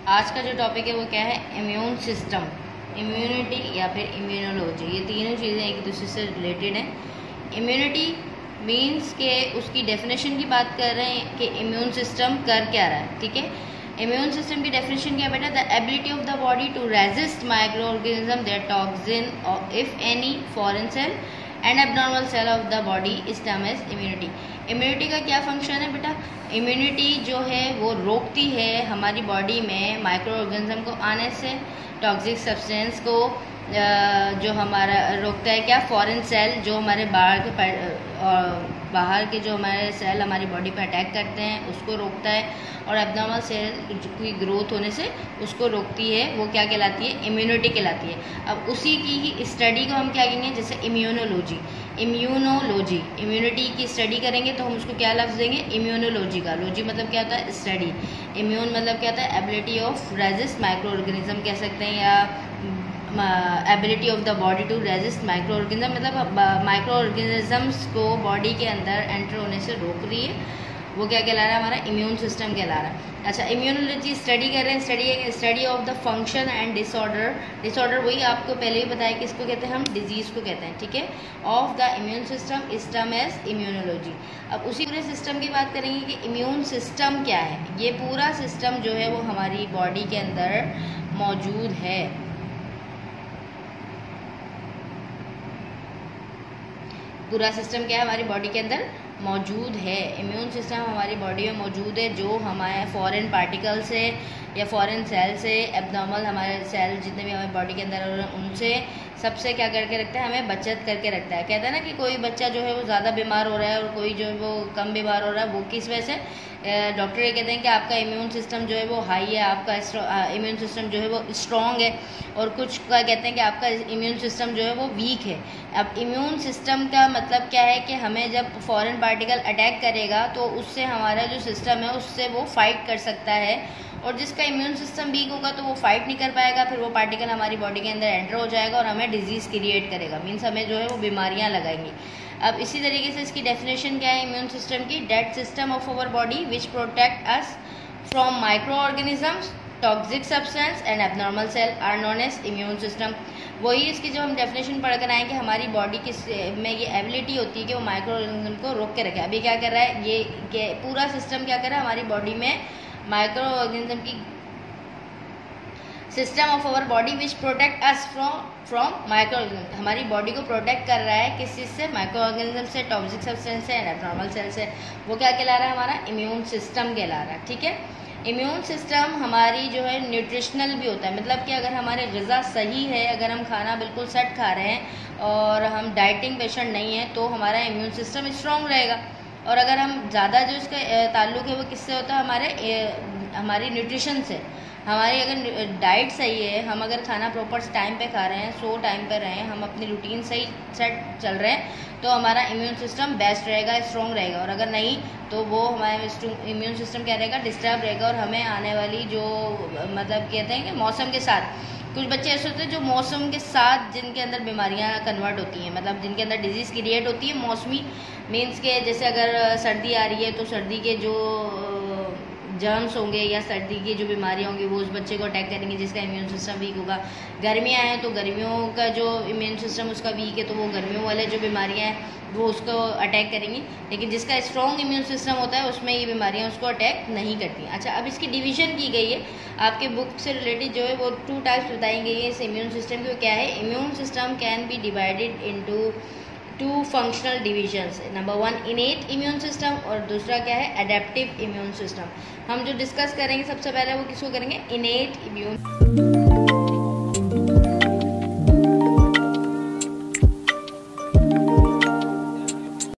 आज का जो टॉपिक है वो क्या है, इम्यून सिस्टम, इम्यूनिटी या फिर इम्यूनोलॉजी। ये तीनों चीज़ें एक दूसरे से रिलेटेड हैं। इम्यूनिटी मीन्स के उसकी डेफिनेशन की बात कर रहे हैं कि इम्यून सिस्टम कर क्या रहा है। ठीक है, इम्यून सिस्टम की डेफिनेशन क्या बेटा, the ability of the body to resist micro organism their toxin if any foreign cell and abnormal cell of the body is term as immunity. Immunity का क्या फंक्शन है बेटा, इम्यूनिटी जो है वो रोकती है हमारी बॉडी में माइक्रो ऑर्गेनिज्म को आने से, टॉक्सिक सब्सटेंस को जो हमारा रोकता है क्या, फॉरेन सेल जो हमारे बाहर के जो हमारे सेल हमारी बॉडी पे अटैक करते हैं उसको रोकता है, और एबनॉर्मल सेल की ग्रोथ होने से उसको रोकती है। वो क्या कहलाती है, इम्यूनिटी कहलाती है। अब उसी की ही स्टडी को हम क्या कहेंगे, जैसे इम्यूनोलॉजी। इम्यूनिटी की स्टडी करेंगे तो हम उसको क्या लफ्ज़ देंगे, इम्यूनोलॉजी का। लॉजी मतलब क्या होता है, स्टडी। इम्यून मतलब क्या होता है, ability of resist micro organism कह सकते हैं, या ability of the body to resist micro organism, मतलब माइक्रो ऑर्गेनिजम्स को बॉडी के अंदर एंटर होने से रोक रही है। वो क्या कहला रहा है, हमारा इम्यून सिस्टम कहला रहा है। अच्छा, इम्यूनोलॉजी स्टडी कर रहे हैं, study of the function and disorder वही आपको पहले ही बताया कि इसको कहते हैं हम, डिजीज़ को कहते हैं। ठीक है, of the immune system is term as immunology. अब उसी पूरे सिस्टम की बात करेंगे कि इम्यून सिस्टम क्या है। ये पूरा सिस्टम जो है वो हमारी बॉडी के अंदर मौजूद है। पूरा सिस्टम क्या है, हमारी बॉडी के अंदर मौजूद है। इम्यून सिस्टम हमारी बॉडी में मौजूद है, जो हमारे फॉरेन पार्टिकल से या फॉरेन सेल से, एब्नॉर्मल हमारे सेल जितने भी हमारी बॉडी के अंदर हो रहे हैं उनसे सबसे क्या करके रखता है, हमें बचत करके रखता है। कहता है ना कि कोई बच्चा जो है वो ज़्यादा बीमार हो रहा है और कोई जो है वो कम बीमार हो रहा है, वो किस वजह से, डॉक्टर ये कहते हैं कि आपका इम्यून सिस्टम जो है वो हाई है, आपका इम्यून सिस्टम जो है वो स्ट्रॉन्ग है, और कुछ का कहते हैं कि आपका इम्यून सिस्टम जो है वो वीक है। अब इम्यून सिस्टम का मतलब क्या है कि हमें जब फॉरेन पार्टिकल अटैक करेगा तो उससे हमारा जो सिस्टम है उससे वो फाइट कर सकता है, और जिसका इम्यून सिस्टम वीक होगा तो वो फाइट नहीं कर पाएगा, फिर वो पार्टिकल हमारी बॉडी के अंदर एंटर हो जाएगा और हमें डिजीज़ क्रिएट करेगा, मीन्स हमें जो है वो बीमारियां लगाएंगी। अब इसी तरीके से इसकी डेफिनेशन क्या है इम्यून सिस्टम की, that system of our body which protect us from micro organisms, toxic substance and abnormal cell are known as immune system. वही इसकी जो हम डेफिनेशन पढ़ कर आए कि हमारी बॉडी की में ये एबिलिटी होती है कि वो माइक्रो ऑर्गेनिज्म को रोक के रखे। अभी क्या कर रहा है ये पूरा सिस्टम क्या कर रहा है, हमारी बॉडी में माइक्रो ऑर्गेनिज्म की system of our body which protect us from micro organism, हमारी बॉडी को प्रोटेक्ट कर रहा है किस चीज़ से, माइक्रो ऑर्गेनिज्म से, टॉक्सिक सब्सटेंस से एंड एबनॉर्मल सेल से। वो क्या कहला रहा है, हमारा इम्यून सिस्टम कहला रहा है। ठीक है, इम्यून सिस्टम हमारी जो है न्यूट्रिशनल भी होता है, मतलब कि अगर हमारे ग़िज़ा सही है, अगर हम खाना बिल्कुल सेट खा रहे हैं और हम डाइटिंग पेशेंट नहीं है तो हमारा इम्यून सिस्टम स्ट्रॉन्ग रहेगा। और अगर हम ज़्यादा जो इसका ताल्लुक़ है वो किससे होता है, हमारी न्यूट्रिशन से। हमारी अगर डाइट सही है, हम अगर खाना प्रॉपर टाइम पे खा रहे हैं, सो टाइम पे रहें, हम अपनी रूटीन सही सेट चल रहे हैं तो हमारा इम्यून सिस्टम बेस्ट रहेगा, स्ट्रॉन्ग रहेगा। और अगर नहीं तो वो हमारा इम्यून सिस्टम क्या रहेगा, डिस्टर्ब रहेगा, और हमें आने वाली जो मतलब कहते हैं कि मौसम के साथ, कुछ बच्चे ऐसे होते हैं जो मौसम के साथ जिनके अंदर बीमारियां कन्वर्ट होती हैं, मतलब जिनके अंदर डिजीज़ क्रिएट होती है मौसमी, मीन्स के जैसे अगर सर्दी आ रही है तो सर्दी के जो जर्म्स होंगे या सर्दी की जो बीमारियां होंगी वो उस बच्चे को अटैक करेंगे जिसका इम्यून सिस्टम वीक होगा। गर्मियां हैं तो गर्मियों का जो इम्यून सिस्टम उसका वीक है तो वो गर्मियों वाले जो बीमारियां हैं वो उसको अटैक करेंगी, लेकिन जिसका स्ट्रॉन्ग इम्यून सिस्टम होता है उसमें ये बीमारियां उसको अटैक नहीं करती। अच्छा, अब इसकी डिवीज़न की गई है, आपके बुक से रिलेटेड जो है वो 2 टाइप्स बताई गई है इस इम्यून सिस्टम की। क्या है, immune system can be divided into 2 functional divisions. Number 1 इनेट immune system और दूसरा क्या है, एडेप्टिव इम्यून सिस्टम। हम जो डिस्कस करेंगे सबसे पहले वो किसको करेंगे, इनेट इम्यून